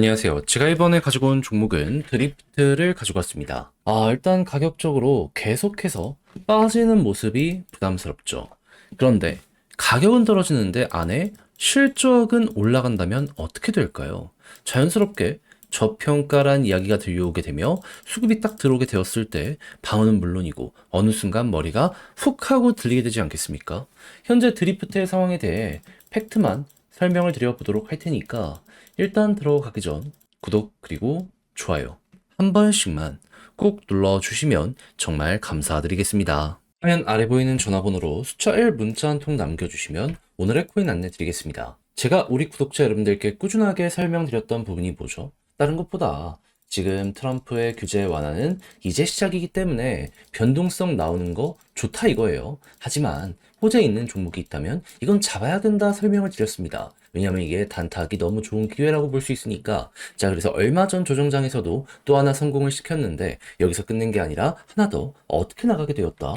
안녕하세요. 제가 이번에 가지고 온 종목은 드리프트를 가지고 왔습니다. 일단 가격적으로 계속해서 빠지는 모습이 부담스럽죠. 그런데 가격은 떨어지는데 안에 실적은 올라간다면 어떻게 될까요? 자연스럽게 저평가란 이야기가 들려오게 되며 수급이 딱 들어오게 되었을 때 방어는 물론이고 어느 순간 머리가 훅 하고 들리게 되지 않겠습니까? 현재 드리프트의 상황에 대해 팩트만 설명을 드려보도록 할 테니까 일단 들어가기 전 구독 그리고 좋아요 한 번씩만 꼭 눌러주시면 정말 감사드리겠습니다. 화면 아래 보이는 전화번호로 숫자 1 문자 한 통 남겨주시면 오늘의 코인 안내 드리겠습니다. 제가 우리 구독자 여러분들께 꾸준하게 설명드렸던 부분이 뭐죠? 다른 것보다 지금 트럼프의 규제 완화는 이제 시작이기 때문에 변동성 나오는 거 좋다 이거예요. 하지만 호재에 있는 종목이 있다면 이건 잡아야 된다 설명을 드렸습니다. 왜냐면 이게 단타하기 너무 좋은 기회라고 볼 수 있으니까. 자, 그래서 얼마 전 조정장에서도 또 하나 성공을 시켰는데 여기서 끝낸 게 아니라 하나 더 어떻게 나가게 되었다.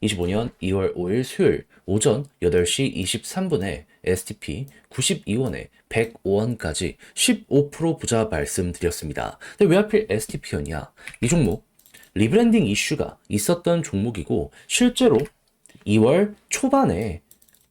25년 2월 5일 수요일 오전 8시 23분에 STP 92원에 105원까지 15% 부자 말씀드렸습니다. 근데 왜 하필 STP였냐? 이 종목 리브랜딩 이슈가 있었던 종목이고 실제로 2월 초반에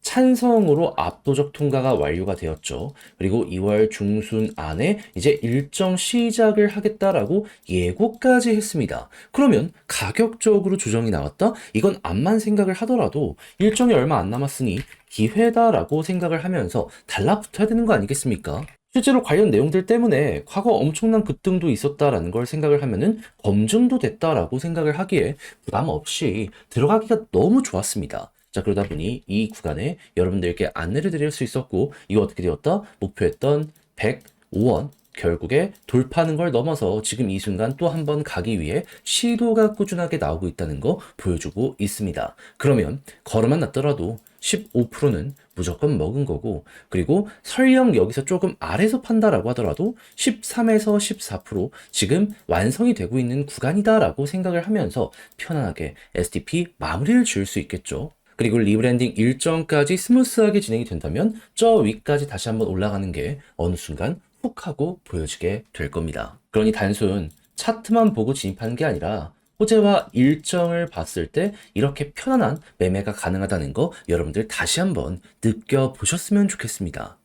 찬성으로 압도적 통과가 완료가 되었죠. 그리고 2월 중순 안에 이제 일정 시작을 하겠다라고 예고까지 했습니다. 그러면 가격적으로 조정이 나왔다? 이건 암만 생각을 하더라도 일정이 얼마 안 남았으니 기회다라고 생각을 하면서 달라붙어야 되는 거 아니겠습니까? 실제로 관련 내용들 때문에 과거 엄청난 급등도 있었다라는 걸 생각을 하면은 검증도 됐다라고 생각을 하기에 부담 없이 들어가기가 너무 좋았습니다. 자, 그러다 보니 이 구간에 여러분들께 안내를 드릴 수 있었고, 이거 어떻게 되었다? 목표했던 105원 결국에 돌파하는 걸 넘어서 지금 이 순간 또 한 번 가기 위해 시도가 꾸준하게 나오고 있다는 거 보여주고 있습니다. 그러면 걸어만 났더라도 15%는 무조건 먹은 거고, 그리고 설령 여기서 조금 아래서 판다라고 하더라도 13에서 14% 지금 완성이 되고 있는 구간이다라고 생각을 하면서 편안하게 STP 마무리를 지을 수 있겠죠. 그리고 리브랜딩 일정까지 스무스하게 진행이 된다면 저 위까지 다시 한번 올라가는 게 어느 순간 훅 하고 보여지게 될 겁니다. 그러니 단순 차트만 보고 진입하는 게 아니라 호재와 일정을 봤을 때 이렇게 편안한 매매가 가능하다는 거 여러분들 다시 한번 느껴보셨으면 좋겠습니다.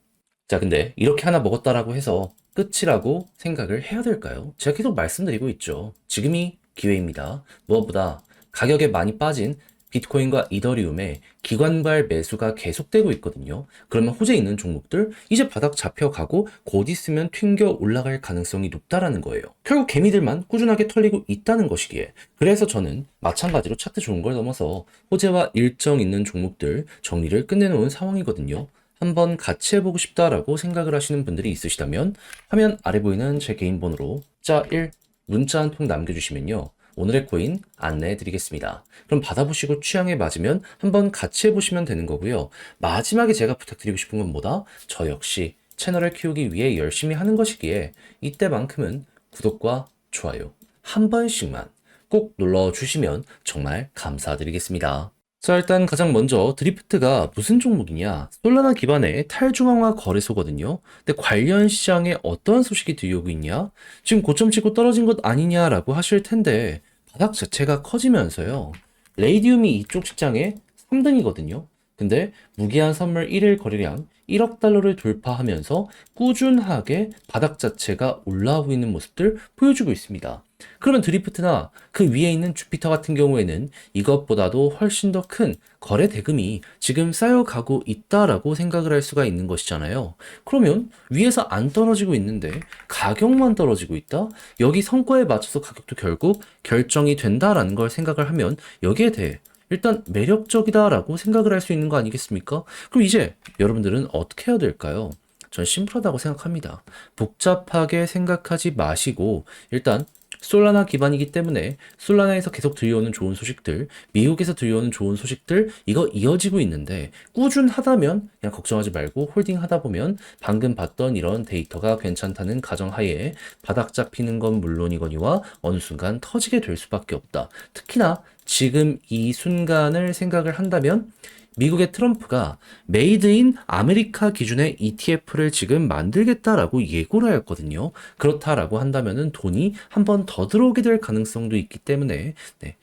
자, 근데 이렇게 하나 먹었다라고 해서 끝이라고 생각을 해야 될까요? 제가 계속 말씀드리고 있죠. 지금이 기회입니다. 무엇보다 가격에 많이 빠진 비트코인과 이더리움의 기관발 매수가 계속되고 있거든요. 그러면 호재 있는 종목들 이제 바닥 잡혀가고 곧 있으면 튕겨 올라갈 가능성이 높다라는 거예요. 결국 개미들만 꾸준하게 털리고 있다는 것이기에 그래서 저는 마찬가지로 차트 좋은 걸 넘어서 호재와 일정 있는 종목들 정리를 끝내놓은 상황이거든요. 한번 같이 해보고 싶다라고 생각을 하시는 분들이 있으시다면 화면 아래 보이는 제 개인 번호로 자 1 문자 한 통 남겨주시면요. 오늘의 코인 안내해 드리겠습니다. 그럼 받아보시고 취향에 맞으면 한번 같이 해보시면 되는 거고요. 마지막에 제가 부탁드리고 싶은 건 뭐다? 저 역시 채널을 키우기 위해 열심히 하는 것이기에 이때만큼은 구독과 좋아요 한 번씩만 꼭 눌러주시면 정말 감사드리겠습니다. 자, 일단 가장 먼저 드리프트가 무슨 종목이냐? 솔라나 기반의 탈중앙화 거래소거든요. 근데 관련 시장에 어떤 소식이 들려오고 있냐? 지금 고점 치고 떨어진 것 아니냐라고 하실 텐데 바닥 자체가 커지면서요. 레이디움이 이쪽 시장에 3등이거든요. 근데 무기한 선물 1일 거래량 1억 달러를 돌파하면서 꾸준하게 바닥 자체가 올라오고 있는 모습들 보여주고 있습니다. 그러면 드리프트나 그 위에 있는 주피터 같은 경우에는 이것보다도 훨씬 더 큰 거래 대금이 지금 쌓여가고 있다라고 생각을 할 수가 있는 것이잖아요. 그러면 위에서 안 떨어지고 있는데 가격만 떨어지고 있다? 여기 성과에 맞춰서 가격도 결국 결정이 된다라는 걸 생각을 하면 여기에 대해 일단 매력적이다라고 생각을 할 수 있는 거 아니겠습니까? 그럼 이제 여러분들은 어떻게 해야 될까요? 전 심플하다고 생각합니다. 복잡하게 생각하지 마시고 일단 솔라나 기반이기 때문에 솔라나에서 계속 들려오는 좋은 소식들, 미국에서 들려오는 좋은 소식들 이거 이어지고 있는데 꾸준하다면 그냥 걱정하지 말고 홀딩 하다 보면 방금 봤던 이런 데이터가 괜찮다는 가정하에 바닥 잡히는 건 물론이거니와 어느 순간 터지게 될 수밖에 없다. 특히나 지금 이 순간을 생각을 한다면 미국의 트럼프가 메이드 인 아메리카 기준의 ETF를 지금 만들겠다라고 예고를 하였거든요. 그렇다라고 한다면은 돈이 한 번 더 들어오게 될 가능성도 있기 때문에 네,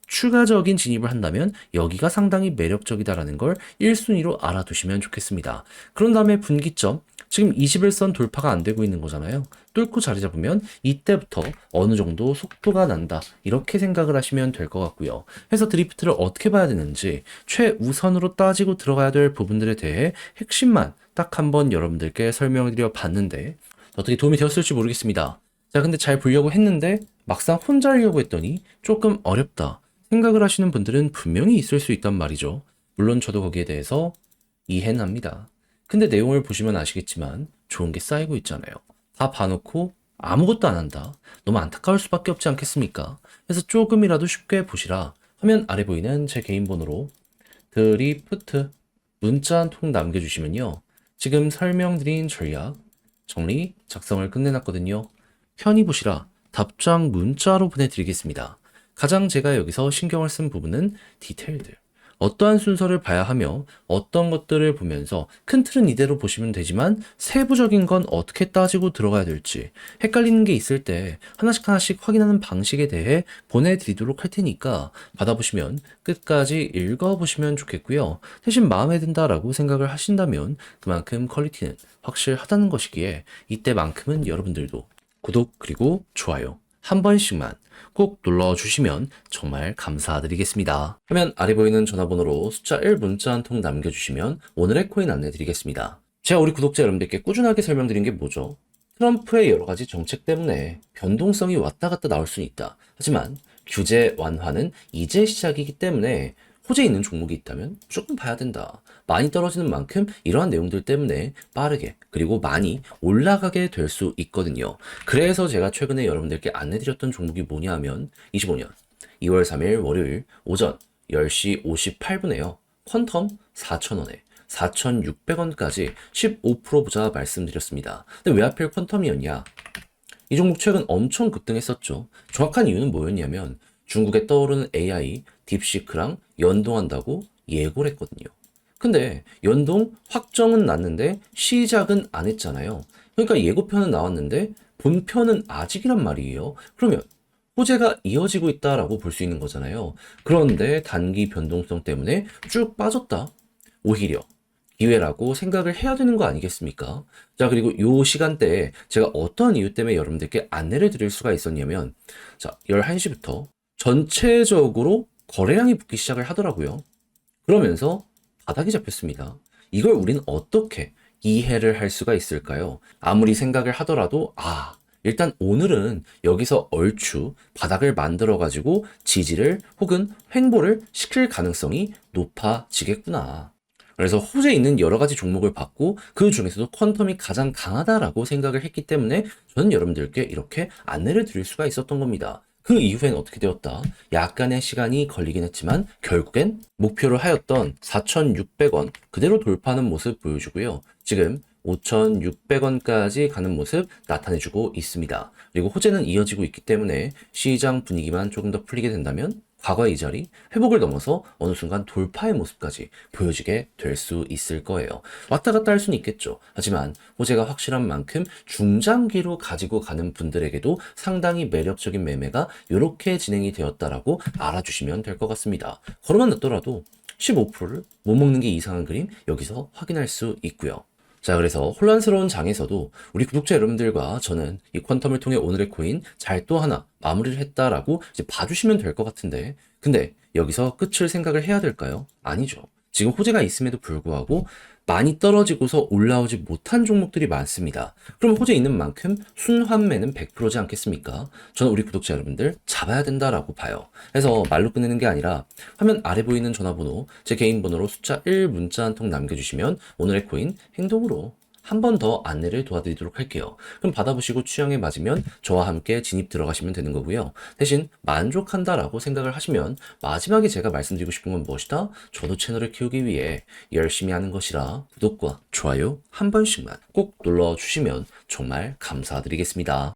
추가적인 진입을 한다면 여기가 상당히 매력적이다라는 걸 1순위로 알아두시면 좋겠습니다. 그런 다음에 분기점, 지금 21선 돌파가 안 되고 있는 거잖아요. 뚫고 자리 잡으면 이때부터 어느 정도 속도가 난다. 이렇게 생각을 하시면 될 것 같고요. 그래서 드리프트를 어떻게 봐야 되는지 최우선으로 따지고 들어가야 될 부분들에 대해 핵심만 딱 한번 여러분들께 설명을 드려 봤는데 어떻게 도움이 되었을지 모르겠습니다. 자, 근데 잘 보려고 했는데 막상 혼자 하려고 했더니 조금 어렵다 생각을 하시는 분들은 분명히 있을 수 있단 말이죠. 물론 저도 거기에 대해서 이해는 합니다. 근데 내용을 보시면 아시겠지만 좋은 게 쌓이고 있잖아요. 다 봐놓고 아무것도 안 한다. 너무 안타까울 수밖에 없지 않겠습니까? 그래서 조금이라도 쉽게 보시라. 화면 아래 보이는 제 개인 번호로 드리프트 문자 한 통 남겨주시면요. 지금 설명드린 전략 정리 작성을 끝내놨거든요. 편히 보시라 답장 문자로 보내드리겠습니다. 가장 제가 여기서 신경을 쓴 부분은 디테일들. 어떠한 순서를 봐야 하며 어떤 것들을 보면서 큰 틀은 이대로 보시면 되지만 세부적인 건 어떻게 따지고 들어가야 될지 헷갈리는 게 있을 때 하나씩 하나씩 확인하는 방식에 대해 보내드리도록 할 테니까 받아보시면 끝까지 읽어보시면 좋겠고요. 대신 마음에 든다라고 생각을 하신다면 그만큼 퀄리티는 확실하다는 것이기에 이때만큼은 여러분들도 구독 그리고 좋아요 한 번씩만 꼭 눌러주시면 정말 감사드리겠습니다. 화면 아래 보이는 전화번호로 숫자 1 문자 한 통 남겨주시면 오늘의 코인 안내드리겠습니다. 제가 우리 구독자 여러분들께 꾸준하게 설명드린 게 뭐죠? 트럼프의 여러 가지 정책 때문에 변동성이 왔다 갔다 나올 수는 있다. 하지만 규제 완화는 이제 시작이기 때문에 호재 있는 종목이 있다면 조금 봐야 된다. 많이 떨어지는 만큼 이러한 내용들 때문에 빠르게 그리고 많이 올라가게 될 수 있거든요. 그래서 제가 최근에 여러분들께 안내드렸던 종목이 뭐냐 하면 25년 2월 3일 월요일 오전 10시 58분에요. 퀀텀 4,000원에 4,600원까지 15% 보자 말씀드렸습니다. 근데 왜 하필 퀀텀이었냐? 이 종목 최근 엄청 급등했었죠. 정확한 이유는 뭐였냐면 중국에 떠오르는 AI 딥시크랑 연동한다고 예고를 했거든요. 근데 연동 확정은 났는데 시작은 안 했잖아요. 그러니까 예고편은 나왔는데 본편은 아직이란 말이에요. 그러면 호재가 이어지고 있다라고 볼 수 있는 거잖아요. 그런데 단기 변동성 때문에 쭉 빠졌다. 오히려 기회라고 생각을 해야 되는 거 아니겠습니까? 자, 그리고 요 시간대에 제가 어떤 이유 때문에 여러분들께 안내를 드릴 수가 있었냐면 자, 11시부터 전체적으로 거래량이 붙기 시작을 하더라고요. 그러면서 바닥이 잡혔습니다. 이걸 우리는 어떻게 이해를 할 수가 있을까요? 아무리 생각을 하더라도 일단 오늘은 여기서 얼추 바닥을 만들어가지고 지지를 혹은 횡보를 시킬 가능성이 높아지겠구나. 그래서 호재 있는 여러 가지 종목을 봤고 그 중에서도 퀀텀이 가장 강하다라고 생각을 했기 때문에 저는 여러분들께 이렇게 안내를 드릴 수가 있었던 겁니다. 그 이후엔 어떻게 되었다? 약간의 시간이 걸리긴 했지만 결국엔 목표를 하였던 4,600원 그대로 돌파하는 모습 보여주고요. 지금 5,600원까지 가는 모습 나타내주고 있습니다. 그리고 호재는 이어지고 있기 때문에 시장 분위기만 조금 더 풀리게 된다면 과거의 이 자리 회복을 넘어서 어느 순간 돌파의 모습까지 보여지게 될 수 있을 거예요. 왔다 갔다 할 수는 있겠죠. 하지만 호재가 확실한 만큼 중장기로 가지고 가는 분들에게도 상당히 매력적인 매매가 이렇게 진행이 되었다라고 알아주시면 될 것 같습니다. 걸어만 놨더라도 15%를 못 먹는 게 이상한 그림 여기서 확인할 수 있고요. 자, 그래서 혼란스러운 장에서도 우리 구독자 여러분들과 저는 이 퀀텀을 통해 오늘의 코인 잘 또 하나 마무리를 했다라고 이제 봐주시면 될 것 같은데 근데 여기서 끝을 생각을 해야 될까요? 아니죠. 지금 호재가 있음에도 불구하고 많이 떨어지고서 올라오지 못한 종목들이 많습니다. 그럼 호재 있는 만큼 순환매는 100%지 않겠습니까? 저는 우리 구독자 여러분들 잡아야 된다라고 봐요. 그래서 말로 끝내는 게 아니라 화면 아래 보이는 전화번호 제 개인 번호로 숫자 1 문자 한 통 남겨주시면 오늘의 코인 행동으로 한 번 더 안내를 도와드리도록 할게요. 그럼 받아보시고 취향에 맞으면 저와 함께 진입 들어가시면 되는 거고요. 대신 만족한다라고 생각을 하시면 마지막에 제가 말씀드리고 싶은 건 무엇이다? 저도 채널을 키우기 위해 열심히 하는 것이라 구독과 좋아요 한 번씩만 꼭 눌러주시면 정말 감사드리겠습니다.